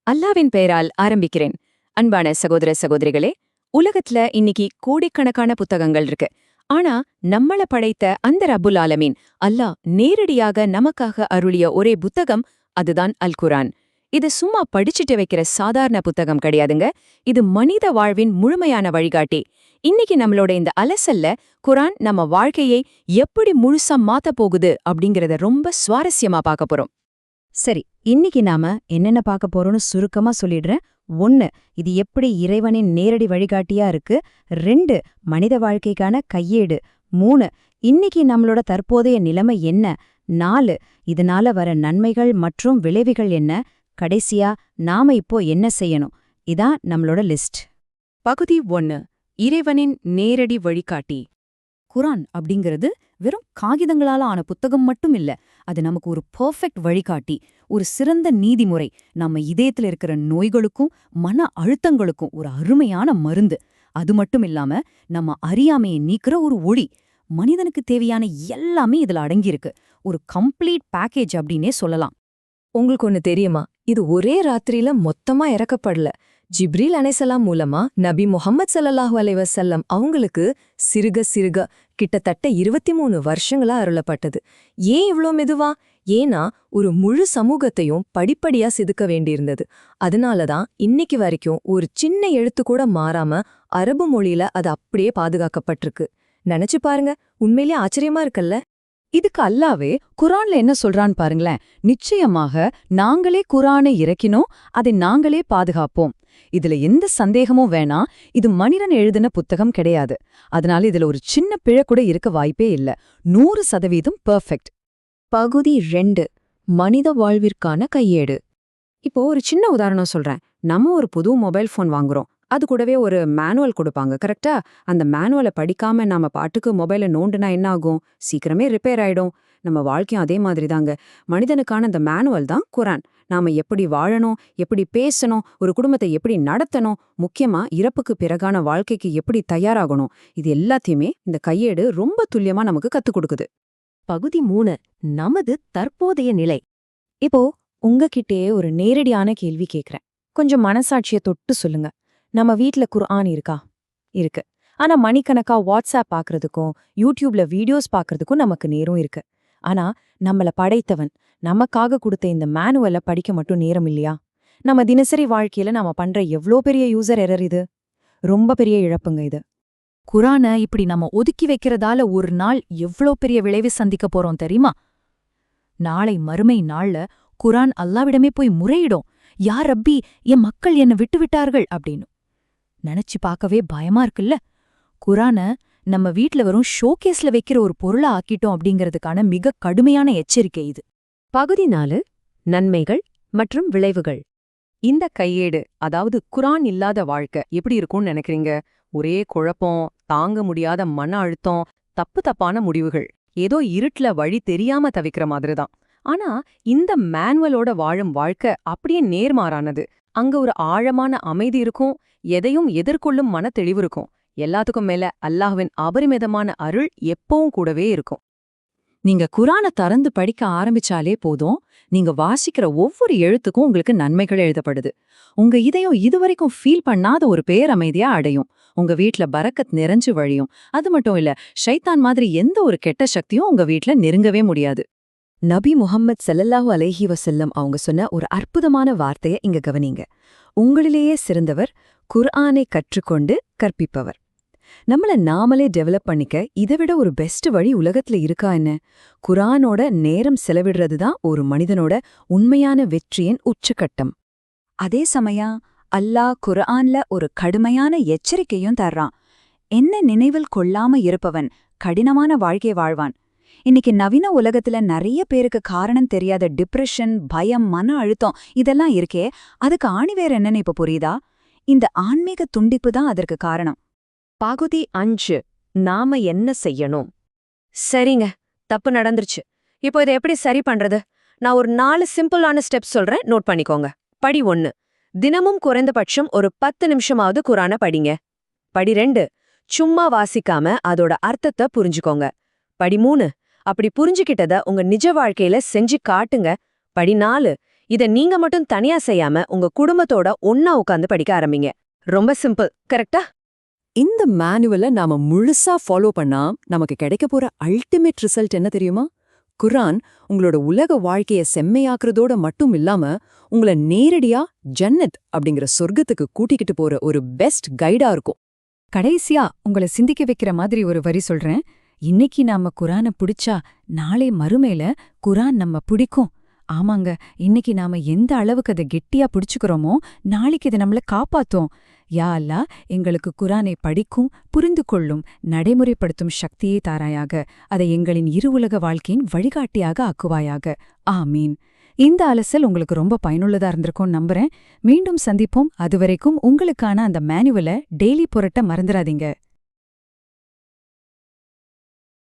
அல்லாவின் பெயரால் ஆரம்பிக்கிறேன். அன்பான சகோதர சகோதரிகளே, உலகத்துல இன்னைக்கு கோடிக்கணக்கான புத்தகங்கள் இருக்கு. ஆனா நம்மள படைத்த அந்த ரப்புல் ஆலமீன் அல்லாஹ் நேரடியாக நமக்காக அருளிய ஒரே புத்தகம் அதுதான் அல் குர்ஆன். இது சும்மா படிச்சுட்டு வைக்கிற சாதாரண புத்தகம் கிடையாதுங்க. இது மனித வாழ்வின் முழுமையான வழிகாட்டி. இன்னைக்கு நம்மளோட இந்த அலசல்ல குர்ஆன் நம்ம வாழ்க்கையை எப்படி முழுசா மாத்த போகுது அப்படிங்கறத ரொம்ப சுவாரஸ்யமா பார்க்க போறோம். சரி, இன்னைக்கு நாம என்னென்ன பார்க்க போறோம்னு சுருக்கமா சொல்லிடுறேன். 1. இது எப்படி இறைவனின் நேரடி வழிகாட்டியா இருக்கு. 2. மனித வாழ்க்கைக்கான கையேடு. 3. இன்னைக்கு நம்மளோட தற்போதைய நிலைமை என்ன. 4. இதனால வர நன்மைகள் மற்றும் விளைவுகள் என்ன. கடைசியா நாம இப்போ என்ன செய்யணும். இதான் நம்மளோட லிஸ்ட். பகுதி 1. இறைவனின் நேரடி வழிகாட்டி. குர்ஆன் அப்படிங்கிறது வெறும் காகிதங்களால ஆன புத்தகம் மட்டும் இல்ல. அது நமக்கு ஒரு பெர்ஃபெக்ட் வழிகாட்டி, ஒரு சிறந்த நீதிமுறை, நம்ம இதயத்துல இருக்கிற நோய்களுக்கும் மன அழுத்தங்களுக்கும் ஒரு அருமையான மருந்து. அது மட்டும் இல்லாம நம்ம அறியாமையை நீக்கிற ஒரு ஒளி. மனிதனுக்கு தேவையான எல்லாமே இதுல அடங்கியிருக்கு. ஒரு கம்ப்ளீட் பேக்கேஜ் அப்படின்னே சொல்லலாம். உங்களுக்கு ஒன்னு தெரியுமா? இது ஒரே ராத்திரியில மொத்தமா இறக்கப்படல. ஜிப்ரீல் அலைஹிஸ்ஸலாம் மூலமா நபி முஹம்மது ஸல்லல்லாஹு அலைஹி வஸல்லம் அவங்களுக்கு சிறுக சிறுக கிட்டத்தட்ட 23 வருஷங்களா அருளப்பட்டது. ஏன் இவ்ளோ மெதுவா? ஏன்னா ஒரு முழு சமூகத்தையும் படிப்படியா செதுக்க வேண்டியிருந்தது. அதனாலதான் இன்னைக்கு வரைக்கும் ஒரு சின்ன எழுத்து கூட மாறாம அரபு மொழியில அது அப்படியே பாதுகாக்கப்பட்டிருக்கு. நினைச்சு பாருங்க, உண்மையிலேயே ஆச்சரியமா இருக்குல்ல? இதுக்கு அல்லாவே குர்ஆன்ல என்ன சொல்றான்னு பாருங்களேன். நிச்சயமாக நாங்களே குர்ஆனை இறக்கினோம், அதை நாங்களே பாதுகாப்போம். இதுல எந்த சந்தேகமும் வேணாம், இது மனிதன் எழுதின புத்தகம் கிடையாது. அதனால இதுல ஒரு சின்ன பிழை கூட இருக்க வாய்ப்பே இல்ல. 100% பெர்ஃபெக்ட். பகுதி 2. மனித வாழ்விற்கான கையேடு. இப்போ ஒரு சின்ன உதாரணம் சொல்றேன். நம்ம ஒரு புது மொபைல் ஃபோன் வாங்குறோம். அது கூடவே ஒரு மேனுவல் கொடுப்பாங்க, கரெக்டா? அந்த மேனுவலை படிக்காம நாம பாட்டுக்கு மொபைலை நோண்டுனா என்ன ஆகும்? சீக்கிரமே ரிப்பேர் ஆயிடும். நம்ம வாழ்க்கையும் அதே மாதிரி தாங்க. மனிதனுக்கான அந்த மேனுவல் தான் குர்ஆன். நாம எப்படி வாழணும், எப்படி பேசணும், ஒரு குடும்பத்தை எப்படி நடத்தணும், முக்கியமா இறப்புக்கு பிறகான வாழ்க்கைக்கு எப்படி தயாராகணும், இது எல்லாத்தையுமே இந்த கையேடு ரொம்ப துல்லியமா நமக்கு கத்துக் கொடுக்குது. பகுதி 3. நமது தற்போதைய நிலை. இப்போ உங்ககிட்டே ஒரு நேரடியான கேள்வி கேக்குறேன். கொஞ்சம் மனசாட்சியை தொட்டு சொல்லுங்க. நம்ம வீட்ல குர்ஆன் இருக்கா? இருக்கு. ஆனா மணிக்கணக்கா வாட்ஸ்அப் பாக்குறதுக்கும் யூடியூப்ல வீடியோஸ் பாக்குறதுக்கும் நமக்கு நேரம் இருக்கு. ஆனா நம்மள படைத்தவன் நமக்காக கொடுத்த இந்த மேனுவலை படிக்க மட்டும் நேரம் இல்லையா? நம்ம தினசரி வாழ்க்கையில நாம பண்ற எவ்ளோ பெரிய யூசர் எரர் இது. ரொம்ப பெரிய இழப்புங்க இது. குர்ஆனை இப்படி நம்ம ஒதுக்கி வைக்கிறதால ஒரு நாள் எவ்ளோ பெரிய விளைவு சந்திக்க போறோம் தெரியுமா? நாளை மறுமை நாள்ல குர்ஆன் அல்லாவிடமே போய் முறையிடும். யா ரப்பி, என் மக்கள் என்ன விட்டுவிட்டார்கள் அப்படின்னு. நினைச்சு பார்க்கவே பயமா இருக்குல்ல? குர்ஆனை நம்ம வீட்ல வரும் ஷோகேஸ்ல வைக்கிற ஒரு பொருளா ஆக்கிட்டோம் அப்படிங்கிறதுக்கான மிக கடுமையான எச்சரிக்கை இது. பகுதி 4. நன்மைகள் மற்றும் விளைவுகள். இந்த கையேடு, அதாவது குர்ஆன் இல்லாத வாழ்க்கை எப்படி இருக்கும்னு நினைக்கிறீங்க? ஒரே குழப்பம், தாங்க முடியாத மன அழுத்தம், தப்பான முடிவுகள், ஏதோ இருட்டுல வழி தெரியாம தவிக்கிற மாதிரிதான். ஆனா இந்த மேனுவலோட வாழும் வாழ்க்கை அப்படியே நேர்மாறானது. அங்க ஒரு ஆழமான அமைதி இருக்கும், எதையும் எதிர்கொள்ளும் மன தெளிவு இருக்கும். எல்லாத்துக்கும் மேல அல்லாஹ்வின் அபரிமிதமான அருள் எப்பவும் கூடவே இருக்கும். நீங்க குர்ஆனை திறந்து படிக்க ஆரம்பிச்சாலே போதும், நீங்க வாசிக்கிற ஒவ்வொரு எழுத்துக்கும் உங்களுக்கு நன்மைகள் எழுதப்படுது. உங்க இதயம் இதுவரைக்கும் ஃபீல் பண்ணாத ஒரு பேரமைதியா அடையும். உங்க வீட்ல பரக்கத் நிறைஞ்சு வழியும். அது மட்டும் இல்ல, ஷைத்தான் மாதிரி எந்த ஒரு கெட்ட சக்தியும் உங்க வீட்ல நெருங்கவே முடியாது. நபி முஹம்மது ஸல்லல்லாஹு அலைஹி வஸல்லம் அவங்க சொன்ன ஒரு அற்புதமான வார்த்தைய இங்க கவனிங்க. உங்களிலேயே சிறந்தவர் குர்ஆனை கற்றுக்கொண்டு கற்பிப்பவர். நம்மள நாமளே டெவலப் பண்ணிக்க இதைவிட ஒரு பெஸ்ட் வழி உலகத்துல இருக்கா என்ன? குர்ஆனோட நேரம் செலவிடுறது தான் ஒரு மனிதனோட உண்மையான வெற்றியின் உச்சக்கட்டம். அதே சமயம் அல்லாஹ் குர்ஆன்ல ஒரு கடுமையான எச்சரிக்கையும் தர்றான். என்ன நினைவில் கொள்ளாம இருப்பவன் கடினமான வாழ்க்கை வாழ்வான். இன்னைக்கு நவீன உலகத்துல நிறைய பேருக்கு காரணம் தெரியாத டிப்ரெஷன், பயம், மன அழுத்தம் இதெல்லாம் இருக்கே, அதுக்கு ஆணிவேர் என்னன்னு இப்ப புரியுதா? இந்த ஆன்மீக துண்டிப்பு தான் அதற்கு காரணம். பகுதி 5. நாம என்ன செய்யணும்? சரிங்க, தப்பு நடந்துருச்சு. இப்போ இதை எப்படி சரி பண்றது? நான் ஒரு 4 சிம்பிளான ஸ்டெப்ஸ் சொல்றேன், நோட் பண்ணிக்கோங்க. படி 1. தினமும் குறைந்தபட்சம் ஒரு 10 நிமிஷமாவது குர்ஆனை படிங்க. படி 2. சும்மா வாசிக்காம அதோட அர்த்தத்தை புரிஞ்சுக்கோங்க. படி 3. அப்படி புரிஞ்சுக்கிட்டத உங்க நிஜ வாழ்க்கையில செஞ்சு காட்டுங்க. படி 4. இத நீங்க மட்டும் தனியா செய்யாம உங்க குடும்பத்தோட ஒண்ணா உட்கார்ந்து படிக்க ஆரம்பிங்க. ரொம்ப சிம்பிள், கரெக்டா? இந்த மேனுவலை நாம முழுசா ஃபாலோ பண்ணா நமக்கு கிடைக்க போற அல்டிமேட் ரிசல்ட் என்ன தெரியுமா? குர்ஆன் உங்களோட உலக வாழ்க்கைய செம்மையாக்குறதோட மட்டும் இல்லாம உங்கள நேரடியா ஜன்னத் அப்படிங்கிற சொர்க்கத்துக்கு கூட்டிக்கிட்டு போற ஒரு பெஸ்ட் கைடா இருக்கும். கடைசியா உங்களை சிந்திக்க வைக்கிற மாதிரி ஒரு வரி சொல்றேன். இன்னைக்கு நாம குரானை பிடிச்சா நாளை மறுமையில குரான் நம்ம பிடிக்கும். ஆமாங்க, இன்னைக்கு நாம எந்த அளவுக்கு அதை கெட்டியா பிடிச்சுக்கிறோமோ நாளைக்கு இது நம்மள காப்பாத்தும். யா அல்லாஹ், எங்களுக்கு குரானை படிக்கும், புரிந்து கொள்ளும், நடைமுறைப்படுத்தும் சக்தியை தாராயாக. அதை எங்களின் இருவுலக வாழ்க்கையின் வழிகாட்டியாக ஆக்குவாயாக. ஆமீன். இந்த அலசல் உங்களுக்கு ரொம்ப பயனுள்ளதா இருந்திருக்கும்னு நம்புறேன். மீண்டும் சந்திப்போம். அதுவரைக்கும் உங்களுக்கான அந்த மேனுவலை டெய்லி புரட்ட மறந்துடாதீங்க.